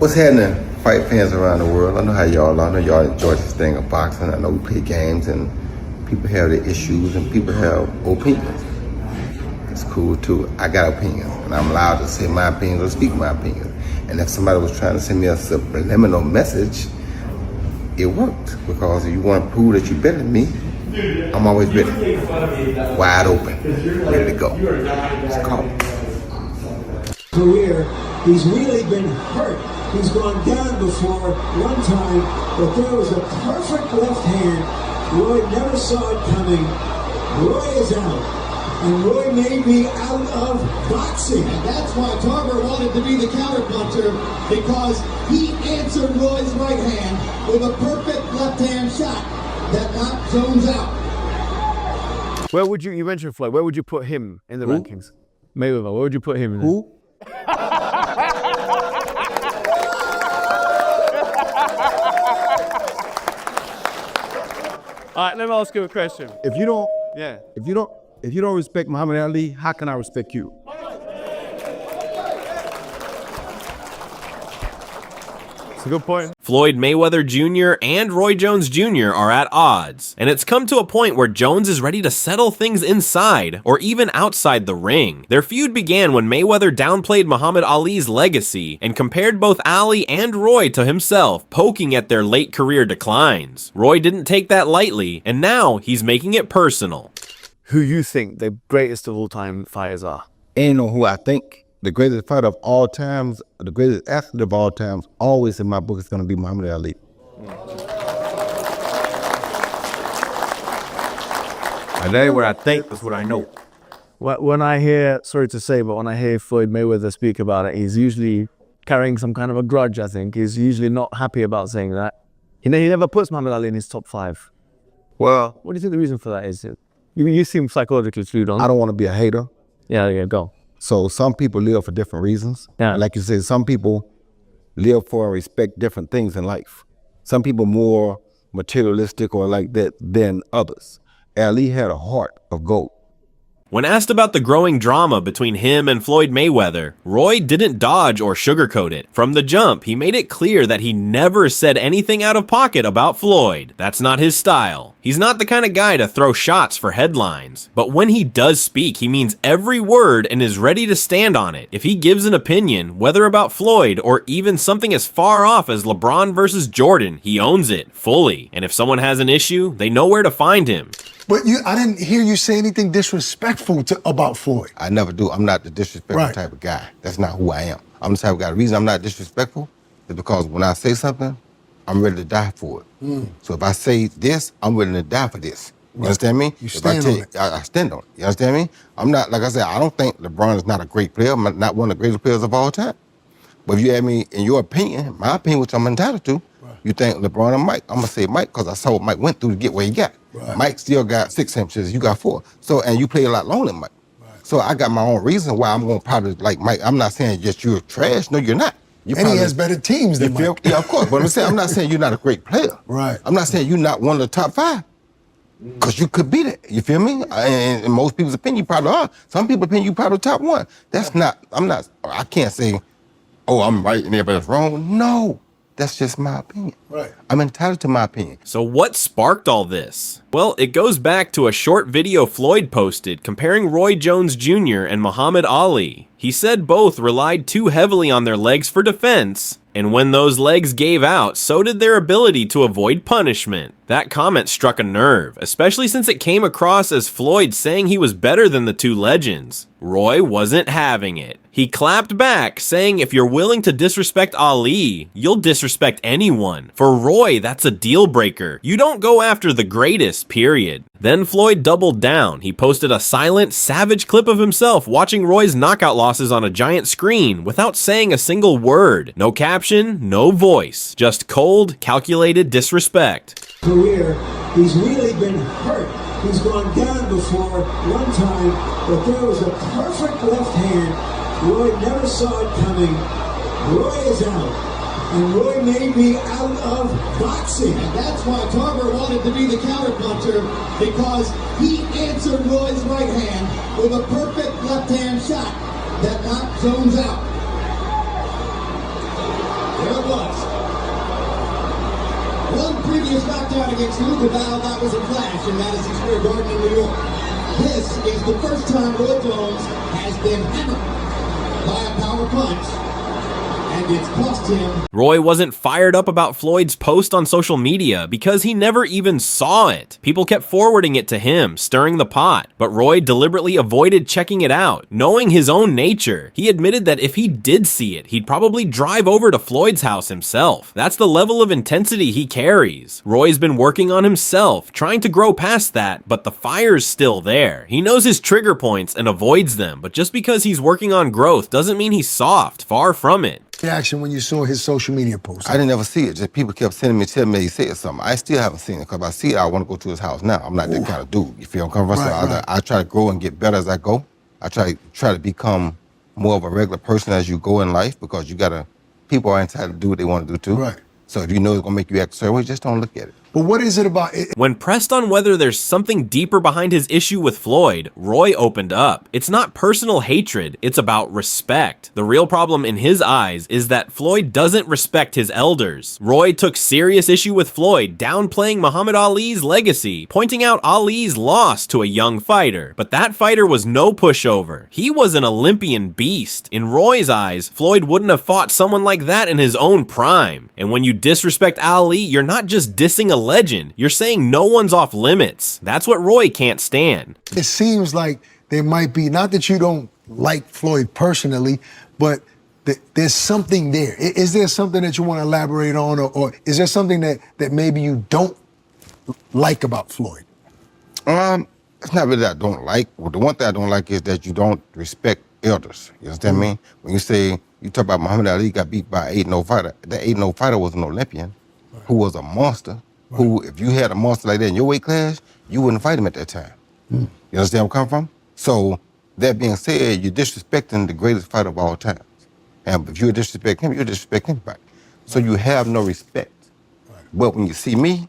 What's happening, fight fans around the world? I know how y'all are. I know y'all enjoy this thing of boxing. I know we play games and people have their issues and people have opinions. It's cool too. I got opinions and I'm allowed to say my opinions or speak my opinions. And if somebody was trying to send me a subliminal message, it worked. Because if you want to prove that you're better than me, I'm always ready. Wide open, ready to go. It's called. Career, he's really been hurt. He's gone down before one time, but there was a perfect left hand. Roy never saw it coming. Roy is out. And Roy may be out of boxing. And that's why Tarver wanted to be the counterpuncher, because he answered Roy's right hand with a perfect left-hand shot that knocked Jones out. Where would you mentioned Floyd, where would you put him in the rankings? Mayweather, where would you put him in? Who? All right, let me ask you a question. If you don't respect Muhammad Ali, how can I respect you? It's a good point. Floyd Mayweather Jr. and Roy Jones Jr. are at odds, and it's come to a point where Jones is ready to settle things inside or even outside the ring. Their feud began when Mayweather downplayed Muhammad Ali's legacy and compared both Ali and Roy to himself, poking at their late career declines. Roy didn't take that lightly, and now he's making it personal. Who you think the greatest of all time fighters are? Ain't no who I think. The greatest fighter of all times, the greatest athlete of all times, always in my book is going to be Muhammad Ali. And that ain't what I think, that's what I know. When I hear, sorry to say, but when I hear Floyd Mayweather speak about it, he's usually carrying some kind of a grudge, I think. He's usually not happy about saying that. He never puts Muhammad Ali in his top 5. Well, What do you think the reason for that is? You seem psychologically clued on. I don't want to be a hater. Yeah, go. So some people live for different reasons. Yeah. Like you said, some people live for and respect different things in life. Some people more materialistic or like that than others. Ali had a heart of gold. When asked about the growing drama between him and Floyd Mayweather, Roy didn't dodge or sugarcoat it. From the jump, he made it clear that he never said anything out of pocket about Floyd. That's not his style. He's not the kind of guy to throw shots for headlines. But when he does speak, he means every word and is ready to stand on it. If he gives an opinion, whether about Floyd or even something as far off as LeBron versus Jordan, he owns it fully. And if someone has an issue, they know where to find him. But I didn't hear you say anything disrespectful about Floyd. I never do. I'm not the disrespectful type of guy. That's not who I am. I'm the type of guy. The reason I'm not disrespectful is because when I say something, I'm ready to die for it. So if I say this, I'm willing to die for this. You understand me? You stand on it. I stand on it. You understand me? I'm not, like I said, I don't think LeBron is not a great player. I'm not one of the greatest players of all time. But if you ask me, in your opinion, my opinion, which I'm entitled to, you think LeBron and Mike. I'm going to say Mike because I saw what Mike went through to get where he got. Mike still got 6 championships, you got 4. So, and you play a lot longer than Mike. So I got my own reason why I'm going to probably like Mike. I'm not saying just you're trash. No, you're not. And he has better teams than Mike. Yeah, of course. But I'm not saying you're not a great player. Right. I'm not saying you're not one of the top 5. Because you could be that. You feel me? And in most people's opinion, you probably are. Some people's opinion, you probably top 1. That's not, I can't say, oh, I'm right and everybody's wrong. No. That's just my opinion. Right. I'm entitled to my opinion. So what sparked all this? Well, it goes back to a short video Floyd posted comparing Roy Jones Jr. and Muhammad Ali. He said both relied too heavily on their legs for defense, and when those legs gave out, so did their ability to avoid punishment. That comment struck a nerve, especially since it came across as Floyd saying he was better than the two legends. Roy wasn't having it. He clapped back, saying if you're willing to disrespect Ali, you'll disrespect anyone. For Roy, that's a deal breaker. You don't go after the greatest, period. Then Floyd doubled down. He posted a silent, savage clip of himself watching Roy's knockout losses on a giant screen without saying a single word. No caption, no voice. Just cold, calculated disrespect. Career, he's really been hurt. He's gone down before one time, but there was a perfect left hand. Roy never saw it coming. Roy is out. And Roy may be out of boxing. And that's why Tarver wanted to be the counterpuncher, because he answered Roy's right hand with a perfect left-hand shot that knocked Jones out. previous knockdown against Luca Val, that was a flash in Madison Square Garden in New York. This is the first time Roy Jones has been hammered by a power punch, and it's cost him. Roy wasn't fired up about Floyd's post on social media because he never even saw it. People kept forwarding it to him, stirring the pot, but Roy deliberately avoided checking it out. Knowing his own nature, he admitted that if he did see it, he'd probably drive over to Floyd's house himself. That's the level of intensity he carries. Roy's been working on himself, trying to grow past that, but the fire's still there. He knows his trigger points and avoids them, but just because he's working on growth doesn't mean he's soft. Far from it. Reaction when you saw his social media post? I didn't ever see it. Just people kept sending me, telling me he said something. I still haven't seen it because if I see it, I want to go to his house now. I'm not that kind of dude. You feel I'm coming from? Right. I try to grow and get better as I go. I try to become more of a regular person as you go in life because people are entitled to do what they want to do too. Right. So if you know it's gonna make you act a certain way, just don't look at it. But what is it about it? When pressed on whether there's something deeper behind his issue with Floyd, Roy opened up. It's not personal hatred, it's about respect. The real problem in his eyes is that Floyd doesn't respect his elders. Roy took serious issue with Floyd, downplaying Muhammad Ali's legacy, pointing out Ali's loss to a young fighter. But that fighter was no pushover. He was an Olympian beast. In Roy's eyes, Floyd wouldn't have fought someone like that in his own prime. And when you disrespect Ali, you're not just dissing a legend, you're saying no one's off limits. That's what Roy can't stand. It seems like there might be, not that you don't like Floyd personally, but there's something there. Is there something that you want to elaborate on, or is there something that maybe you don't like about Floyd? It's not really that I don't like. Well, the one thing I don't like is that you don't respect elders. You understand me? When you talk about Muhammad Ali got beat by an 8-0 fighter, that 8-0 fighter was an Olympian who was a monster. Who, if you had a monster like that in your weight class, you wouldn't fight him at that time. You understand where I'm coming from? So, that being said, you're disrespecting the greatest fighter of all time. And if you disrespect him, you disrespect anybody. So you have no respect. But when you see me,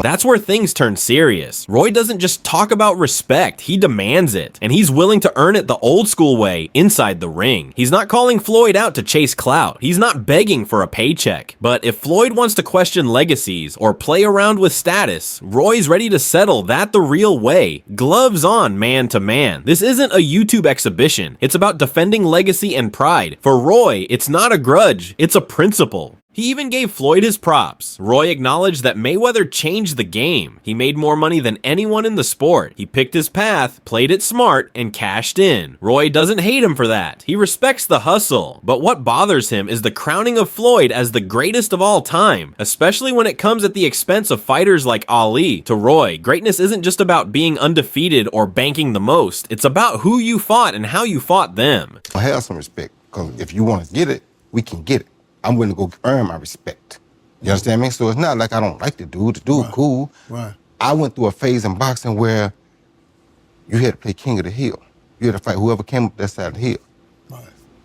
That's where things turn serious. Roy doesn't just talk about respect, he demands it. And he's willing to earn it the old school way, inside the ring. He's not calling Floyd out to chase clout. He's not begging for a paycheck. But if Floyd wants to question legacies or play around with status, Roy's ready to settle that the real way. Gloves on, man to man. This isn't a YouTube exhibition. It's about defending legacy and pride. For Roy, it's not a grudge, it's a principle. He even gave Floyd his props. Roy acknowledged that Mayweather changed the game. He made more money than anyone in the sport. He picked his path, played it smart, and cashed in. Roy doesn't hate him for that. He respects the hustle. But what bothers him is the crowning of Floyd as the greatest of all time, especially when it comes at the expense of fighters like Ali. To Roy, greatness isn't just about being undefeated or banking the most. It's about who you fought and how you fought them. I have some respect, because if you want to get it, we can get it. I'm willing to go earn my respect. You understand me? So it's not like I don't like the dude. The dude cool. Right. I went through a phase in boxing where you had to play king of the hill. You had to fight whoever came up that side of the hill. Right.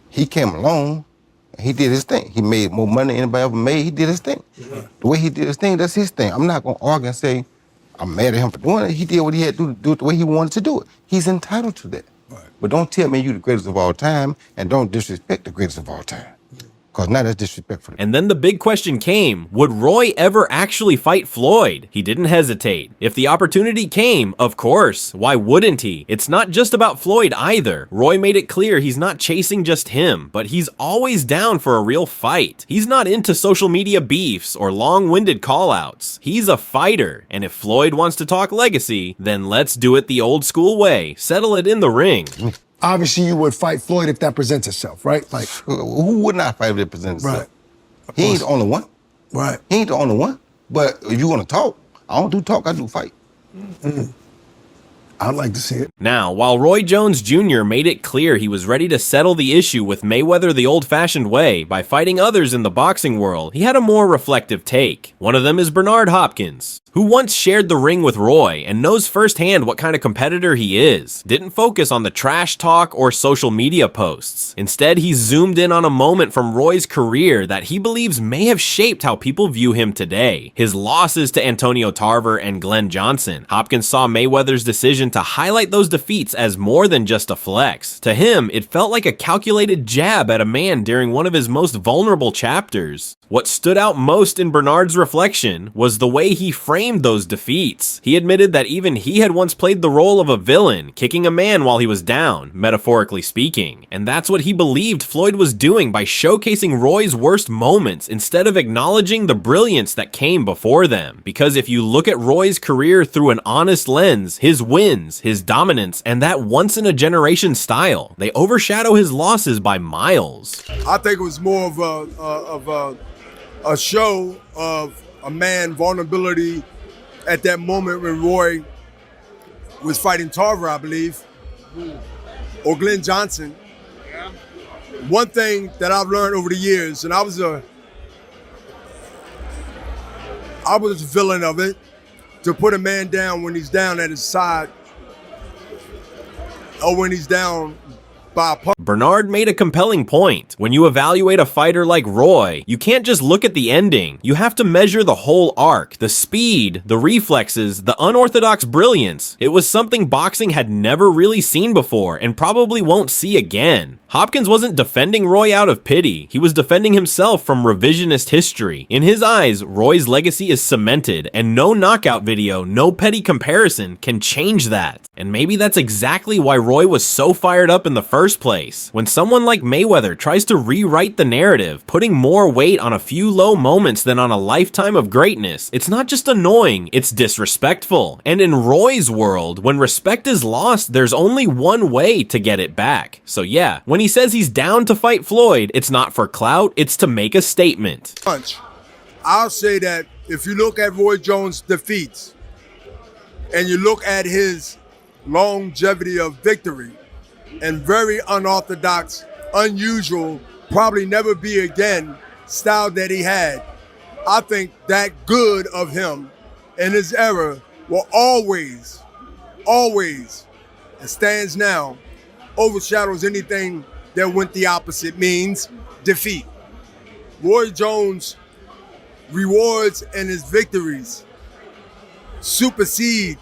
He came along, and he did his thing. He made more money than anybody ever made. He did his thing. Right. The way he did his thing, that's his thing. I'm not going to argue and say, I'm mad at him for doing it. He did what he had to do it the way he wanted to do it. He's entitled to that. Right. But don't tell me you're the greatest of all time, and don't disrespect the greatest of all time. Because now that's disrespectful. And then the big question came, would Roy ever actually fight Floyd? He didn't hesitate. If the opportunity came, of course, why wouldn't he? It's not just about Floyd either. Roy made it clear he's not chasing just him, but he's always down for a real fight. He's not into social media beefs or long-winded call-outs. He's a fighter, and if Floyd wants to talk legacy, then let's do it the old school way. Settle it in the ring. Obviously, you would fight Floyd if that presents itself, right? Like, who would not fight if it presents itself? Right. He ain't the only one. Right. He ain't the only one. But if you want to talk, I don't do talk, I do fight. I'd like to see it. Now, while Roy Jones Jr. made it clear he was ready to settle the issue with Mayweather the old-fashioned way by fighting others in the boxing world, he had a more reflective take. One of them is Bernard Hopkins, who once shared the ring with Roy and knows firsthand what kind of competitor he is. Didn't focus on the trash talk or social media posts. Instead, he zoomed in on a moment from Roy's career that he believes may have shaped how people view him today. His losses to Antonio Tarver and Glenn Johnson. Hopkins saw Mayweather's decision began to highlight those defeats as more than just a flex. To him, it felt like a calculated jab at a man during one of his most vulnerable chapters. What stood out most in Bernard's reflection was the way he framed those defeats. He admitted that even he had once played the role of a villain, kicking a man while he was down, metaphorically speaking. And that's what he believed Floyd was doing by showcasing Roy's worst moments instead of acknowledging the brilliance that came before them. Because if you look at Roy's career through an honest lens, his wins, his dominance, and that once-in-a-generation style, they overshadow his losses by miles. I think it was more of a show of a man vulnerability at that moment when Roy was fighting Tarver, I believe, or Glenn Johnson. One thing that I've learned over the years, and I was a villain of it, to put a man down when he's down at his side or when he's down by a punch. Bernard made a compelling point. When you evaluate a fighter like Roy, you can't just look at the ending. You have to measure the whole arc, the speed, the reflexes, the unorthodox brilliance. It was something boxing had never really seen before and probably won't see again. Hopkins wasn't defending Roy out of pity. He was defending himself from revisionist history. In his eyes, Roy's legacy is cemented, and no knockout video, no petty comparison can change that. And maybe that's exactly why Roy was so fired up in the first place. When someone like Mayweather tries to rewrite the narrative, putting more weight on a few low moments than on a lifetime of greatness, it's not just annoying, it's disrespectful. And in Roy's world, when respect is lost, there's only one way to get it back. So yeah, when he says he's down to fight Floyd, it's not for clout, it's to make a statement. I'll say that if you look at Roy Jones' defeats and you look at his longevity of victory and very unorthodox, unusual, probably never be again style that he had, I think that good of him in his era will always, and stands now, overshadows anything that went the opposite, means defeat. Roy Jones' rewards and his victories supersede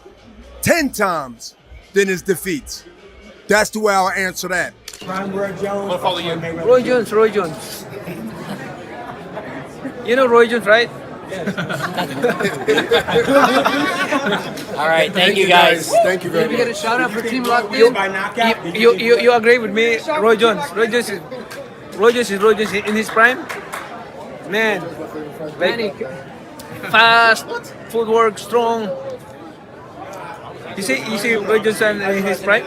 10 times than his defeats. That's the way I'll answer that. Roy Jones. You know Roy Jones, right? All right, thank you guys. Thank you very Can we get a much. shout out for Team Locked In? You agree with me? Roy Jones is in his prime. Man, like, fast, footwork, strong. You see Roy Jones in his prime?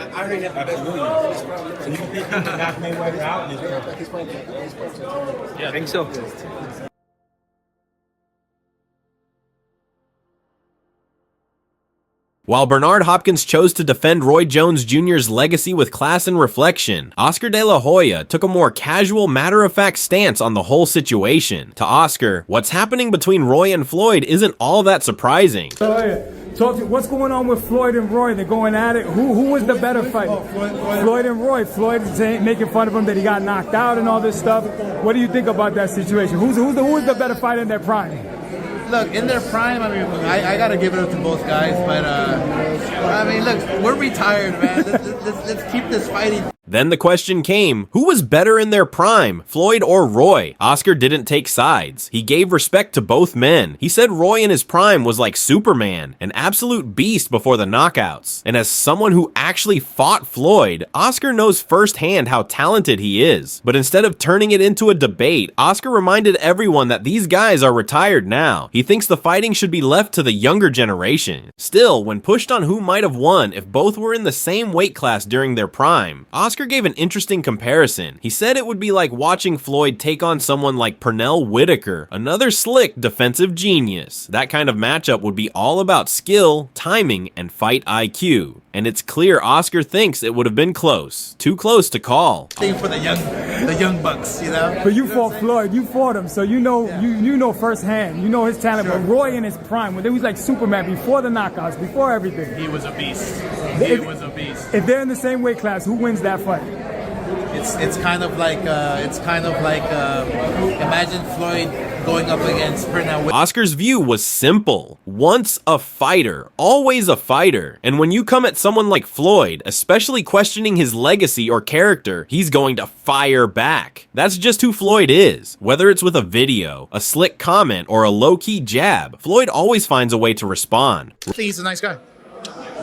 Yeah, I think so. While Bernard Hopkins chose to defend Roy Jones Jr.'s legacy with class and reflection, Oscar De La Hoya took a more casual, matter-of-fact stance on the whole situation. To Oscar, what's happening between Roy and Floyd isn't all that surprising. Talk to, what's going on with Floyd and Roy? They're going at it. Who was the better fighter? Floyd and Roy. Floyd is making fun of him that he got knocked out and all this stuff. What do you think about that situation? Who is the better fighter in their prime? Look, in their prime, I mean, I got to give it up to both guys, but I mean, look, we're retired, man. Let's keep this fighting. Then the question came, who was better in their prime, Floyd or Roy? Oscar didn't take sides. He gave respect to both men. He said Roy in his prime was like Superman, an absolute beast before the knockouts. And as someone who actually fought Floyd, Oscar knows firsthand how talented he is. But instead of turning it into a debate, Oscar reminded everyone that these guys are retired now. He thinks the fighting should be left to the younger generation. Still, when pushed on who might have won if both were in the same weight class during their prime, Oscar gave an interesting comparison. He said it would be like watching Floyd take on someone like Pernell Whitaker, another slick defensive genius. That kind of matchup would be all about skill, timing, and fight IQ. And it's clear Oscar thinks it would have been close. Too close to call. For the young bucks, you know. But you fought Floyd, you fought him, so you know firsthand. You know his talent. Sure. But Roy in his prime, when he was like Superman before the knockouts, before everything. He was a beast. If they're in the same weight class, who wins that fight? it's kind of like imagine Floyd going up against Pernell. Oscar's view was simple. Once a fighter, always a fighter. And when you come at someone like Floyd, especially questioning his legacy or character, he's going to fire back. That's just who Floyd is. Whether it's with a video, a slick comment, or a low-key jab, Floyd always finds a way to respond. I think he's a nice guy.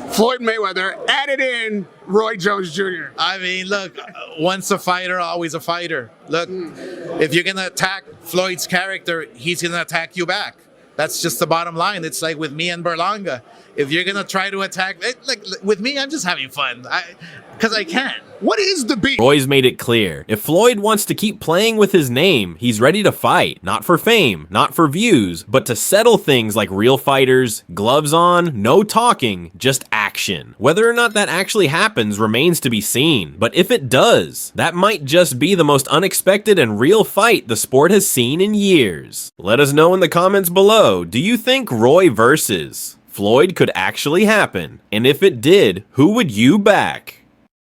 Floyd Mayweather added in Roy Jones Jr. I mean, look, once a fighter, always a fighter. Look, if you're going to attack Floyd's character, he's going to attack you back. That's just the bottom line. It's like with me and Berlanga. If you're going to try to attack, like with me, I'm just having fun because I can. What is the beef? Roy's made it clear. If Floyd wants to keep playing with his name, he's ready to fight. Not for fame, not for views, but to settle things like real fighters, gloves on, no talking, just action. Whether or not that actually happens remains to be seen. But if it does, that might just be the most unexpected and real fight the sport has seen in years. Let us know in the comments below, do you think Roy versus Floyd could actually happen? And if it did, who would you back?